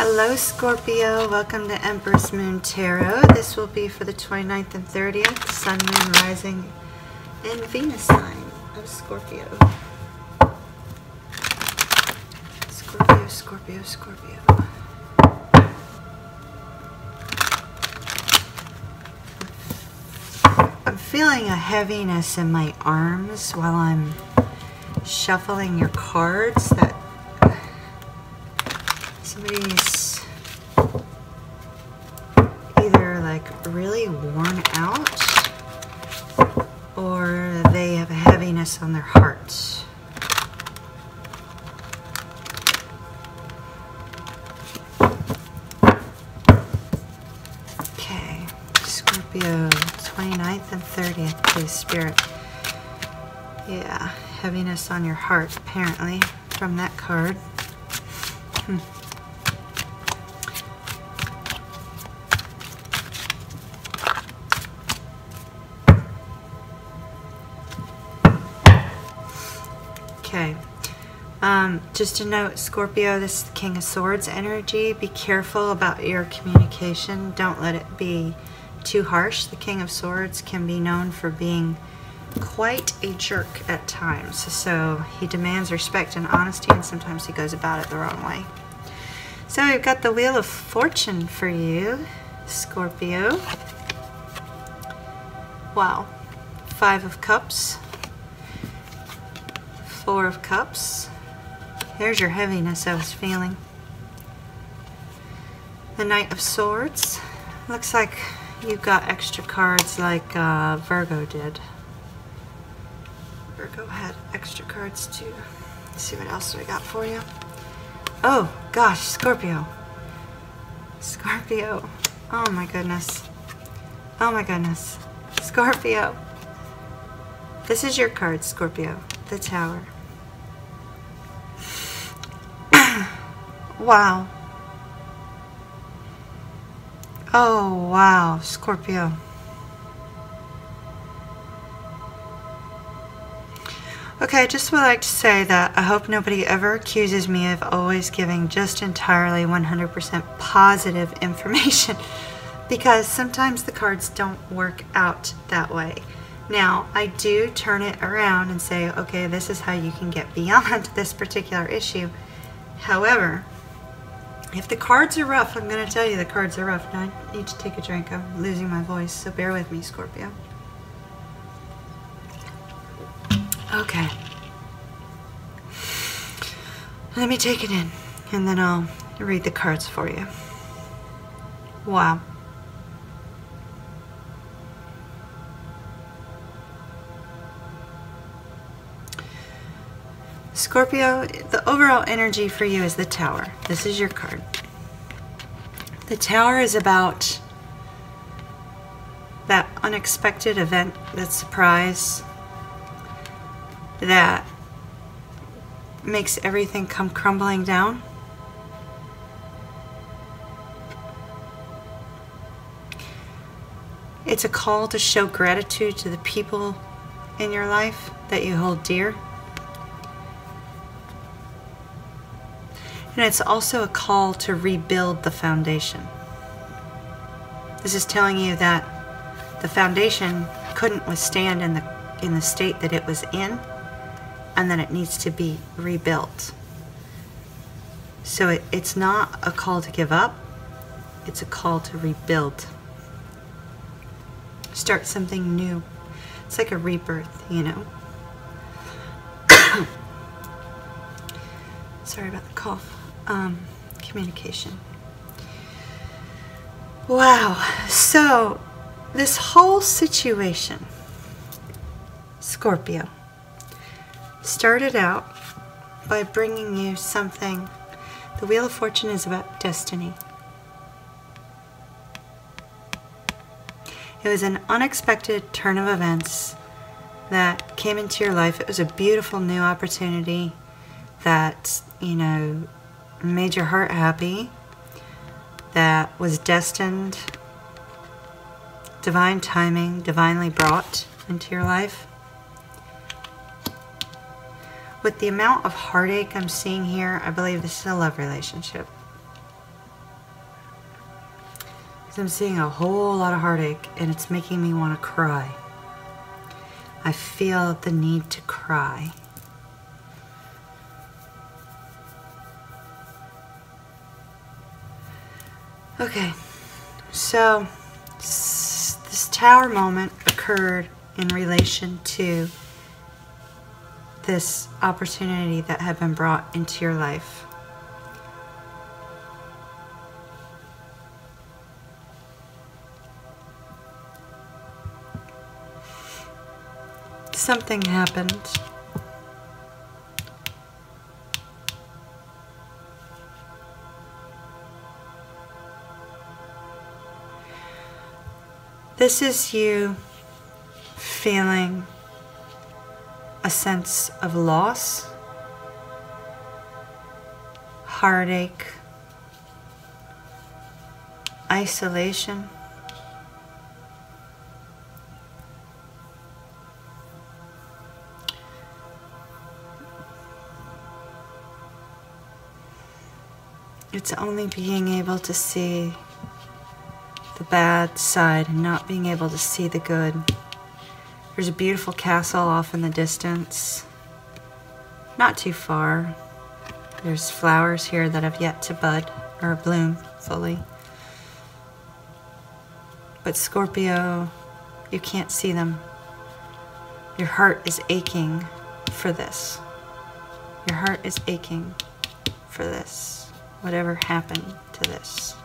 Hello Scorpio, welcome to Empress Moon Tarot. This will be for the 29th and 30th, Sun, Moon, Rising, and Venus sign of Scorpio. Scorpio, Scorpio, Scorpio. I'm feeling a heaviness in my arms while I'm shuffling your cards that somebody's either like really worn out or they have a heaviness on their heart. Okay, Scorpio, 29th and 30th, please, Spirit. Yeah, heaviness on your heart, apparently, from that card. Okay, just a note, Scorpio, this is the King of Swords energy. Be careful about your communication. Don't let it be too harsh. The King of Swords can be known for being quite a jerk at times. So he demands respect and honesty, and sometimes he goes about it the wrong way. So we've got the Wheel of Fortune for you, Scorpio. Wow. 5 of Cups. 4 of Cups. There's your heaviness I was feeling. The Knight of Swords. Looks like you've got extra cards like Virgo did. Virgo had extra cards too. Let's see what else we got for you. Oh gosh, Scorpio. Scorpio. Oh my goodness. Oh my goodness. Scorpio. This is your card, Scorpio. The Tower. Wow. Oh, wow, Scorpio. Okay, I just would like to say that I hope nobody ever accuses me of always giving just entirely 100% positive information, because sometimes the cards don't work out that way. Now, I do turn it around and say, okay, this is how you can get beyond this particular issue. However, if the cards are rough, I'm going to tell you the cards are rough. Now I need to take a drink. I'm losing my voice, so bear with me, Scorpio. Okay. Let me take it in, and then I'll read the cards for you. Wow. Scorpio, the overall energy for you is the Tower. This is your card. The Tower is about that unexpected event, that surprise, that makes everything come crumbling down. It's a call to show gratitude to the people in your life that you hold dear. And it's also a call to rebuild the foundation. This is telling you that the foundation couldn't withstand in the state that it was in, and that it needs to be rebuilt. So it's not a call to give up, it's a call to rebuild. Start something new. It's like a rebirth, you know. Sorry about the cough. Communication. Wow. So this whole situation, Scorpio, started out by bringing you something. The Wheel of Fortune is about destiny. It was an unexpected turn of events that came into your life. It was a beautiful new opportunity that, you know, made your heart happy, that was destined, divine timing, divinely brought into your life. With the amount of heartache I'm seeing here, I believe this is a love relationship. I'm seeing a whole lot of heartache and it's making me want to cry. I feel the need to cry. Okay, so this tower moment occurred in relation to this opportunity that had been brought into your life. Something happened. This is you feeling a sense of loss, heartache, isolation. It's only being able to see the bad side and not being able to see the good. There's a beautiful castle off in the distance, not too far. There's flowers here that have yet to bud or bloom fully. But Scorpio, you can't see them. Your heart is aching for this. Your heart is aching for this. Whatever happened to this.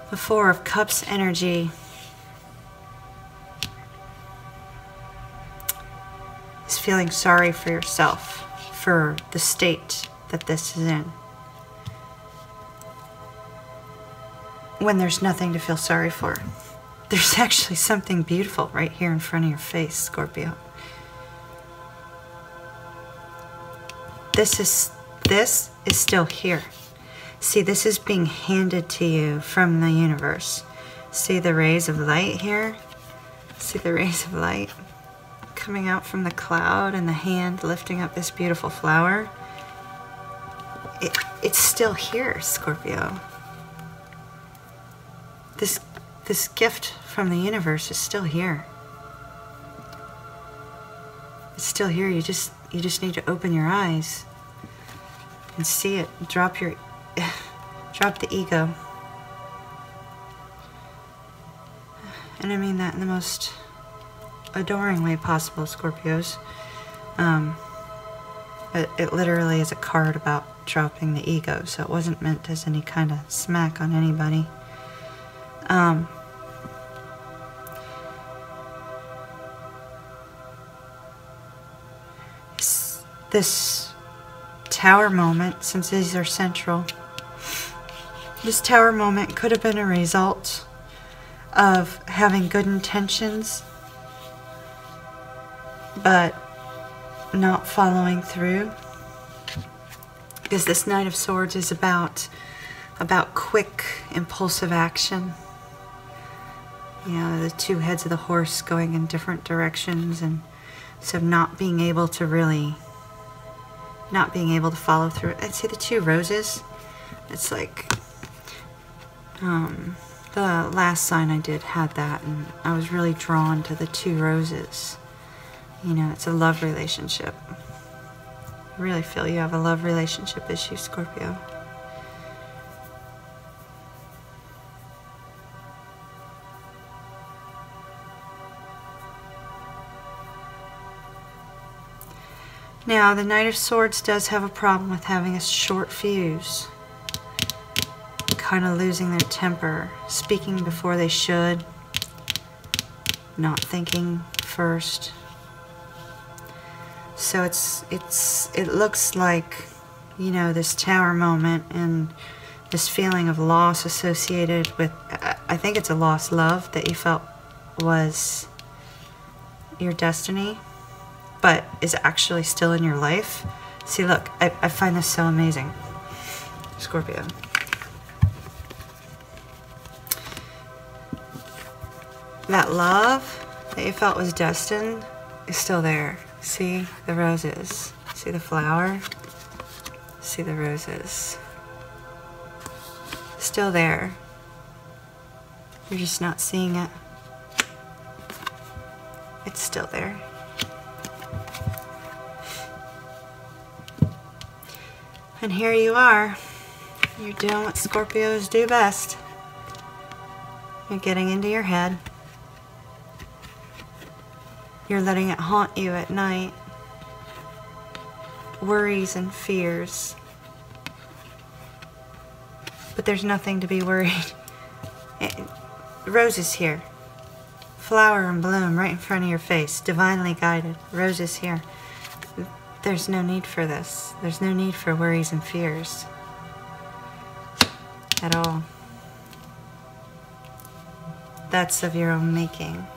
The Four of Cups energy is feeling sorry for yourself, for the state that this is in. When there's nothing to feel sorry for. There's actually something beautiful right here in front of your face, Scorpio. This is still here. See, this is being handed to you from the universe. See the rays of light here? See the rays of light coming out from the cloud and the hand lifting up this beautiful flower? It's still here, Scorpio. This gift from the universe is still here. It's still here. You just need to open your eyes and see it. Drop the ego. And I mean that in the most adoring way possible, Scorpios. It literally is a card about dropping the ego, so it wasn't meant as any kind of smack on anybody. This tower moment, since these are central, this tower moment could have been a result of having good intentions but not following through, because this Knight of Swords is about quick, impulsive action. You know, the two heads of the horse going in different directions, and so not being able to follow through. I see the two roses. It's like the last sign I did had that, and I was really drawn to the two roses. You know, it's a love relationship. I really feel you have a love relationship issue, Scorpio. Now, the Knight of Swords does have a problem with having a short fuse. Kind of losing their temper, speaking before they should, not thinking first. So it looks like, you know, this tower moment and this feeling of loss associated with, I think it's a lost love that you felt was your destiny, but is actually still in your life. See, look, I find this so amazing, Scorpio. That love that you felt was destined is still there. See the roses. See the flower. See the roses. Still there. You're just not seeing it. It's still there. And here you are. You're doing what Scorpios do best. You're getting into your head. You're letting it haunt you at night. Worries and fears. But there's nothing to be worried. Rose is here. Flower and bloom right in front of your face. Divinely guided. Rose is here. There's no need for this. There's no need for worries and fears. At all. That's of your own making.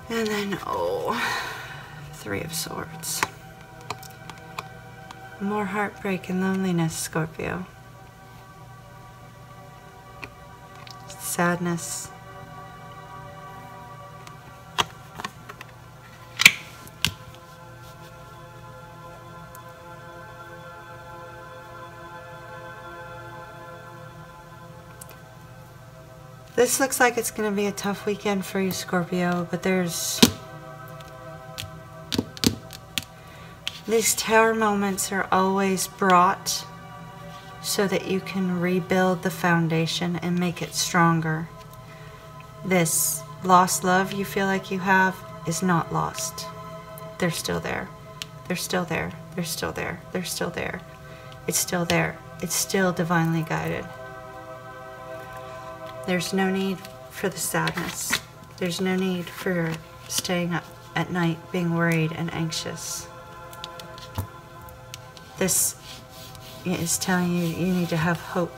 And then, oh, Three of Swords. More heartbreak and loneliness, Scorpio. Sadness. This looks like it's going to be a tough weekend for you, Scorpio, but these tower moments are always brought so that you can rebuild the foundation and make it stronger. This lost love you feel like you have is not lost. They're still there. They're still there. They're still there. They're still there. It's still there. It's still divinely guided. There's no need for the sadness. There's no need for staying up at night being worried and anxious. This is telling you you need to have hope.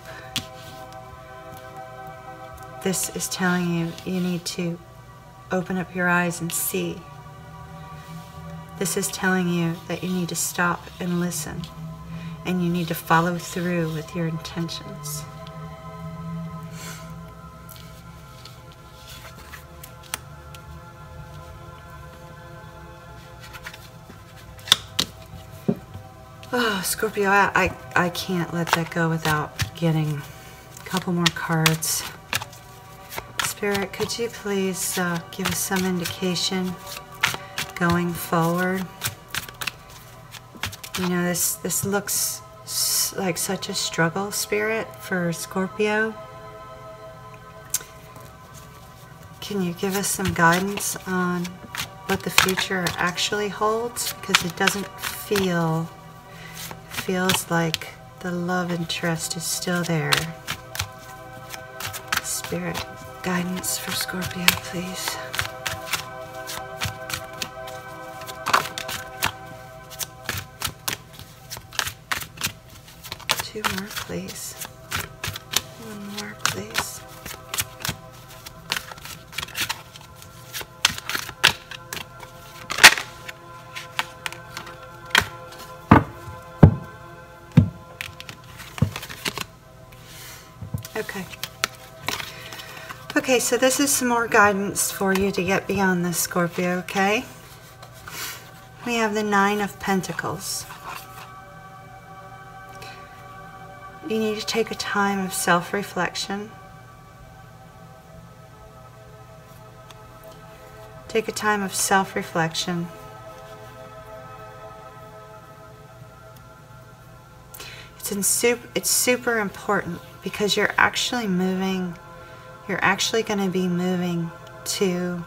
This is telling you you need to open up your eyes and see. This is telling you that you need to stop and listen, and you need to follow through with your intentions. Oh, Scorpio, I can't let that go without getting a couple more cards. Spirit, could you please give us some indication going forward? You know, this looks like such a struggle, Spirit, for Scorpio. Can you give us some guidance on what the future actually holds? Because it doesn't feels like the love interest is still there. Spirit, guidance for Scorpio, please. Two more, please. One more, please. Okay. Okay, so this is some more guidance for you to get beyond this, Scorpio, okay? We have the Nine of Pentacles. You need to take a time of self-reflection. Take a time of self-reflection. It's super important because you're actually going to be moving to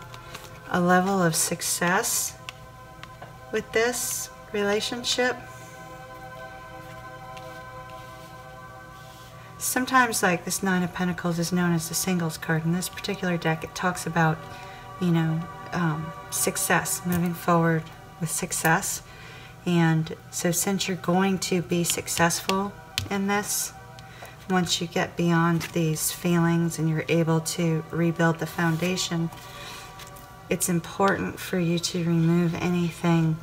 a level of success with this relationship. Sometimes, like, this Nine of Pentacles is known as the singles card. In this particular deck, it talks about, you know, success, moving forward with success. And so since you're going to be successful in this, once you get beyond these feelings and you're able to rebuild the foundation, it's important for you to remove anything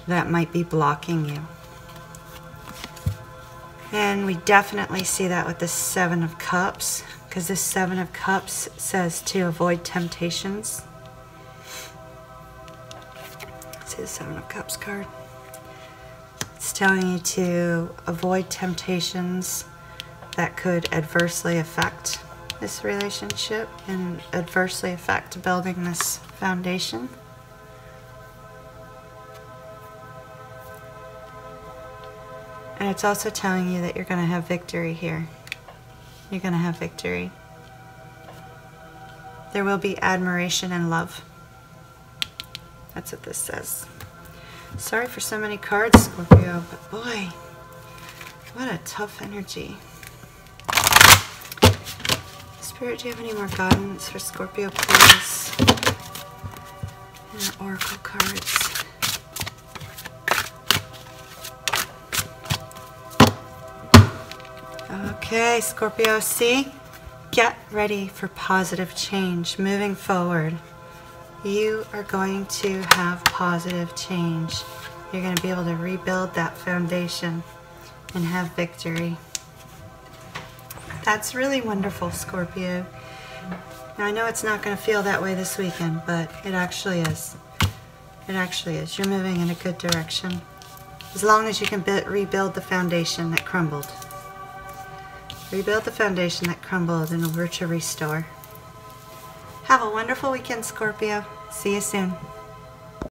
that might be blocking you. And we definitely see that with the Seven of Cups, because the Seven of Cups says to avoid temptations. Let's see the Seven of Cups card. It's telling you to avoid temptations, that could adversely affect this relationship and adversely affect building this foundation. And it's also telling you that you're going to have victory here. You're going to have victory. There will be admiration and love. That's what this says. Sorry for so many cards, Scorpio, but boy, what a tough energy. Spirit, do you have any more guidance for Scorpio, please? And our oracle cards. Okay, Scorpio, see? Get ready for positive change moving forward. You are going to have positive change. You're going to be able to rebuild that foundation and have victory. That's really wonderful, Scorpio. Now, I know it's not going to feel that way this weekend, but it actually is. It actually is. You're moving in a good direction. As long as you can rebuild the foundation that crumbled. Rebuild the foundation that crumbled in order to restore. Have a wonderful weekend, Scorpio. See you soon.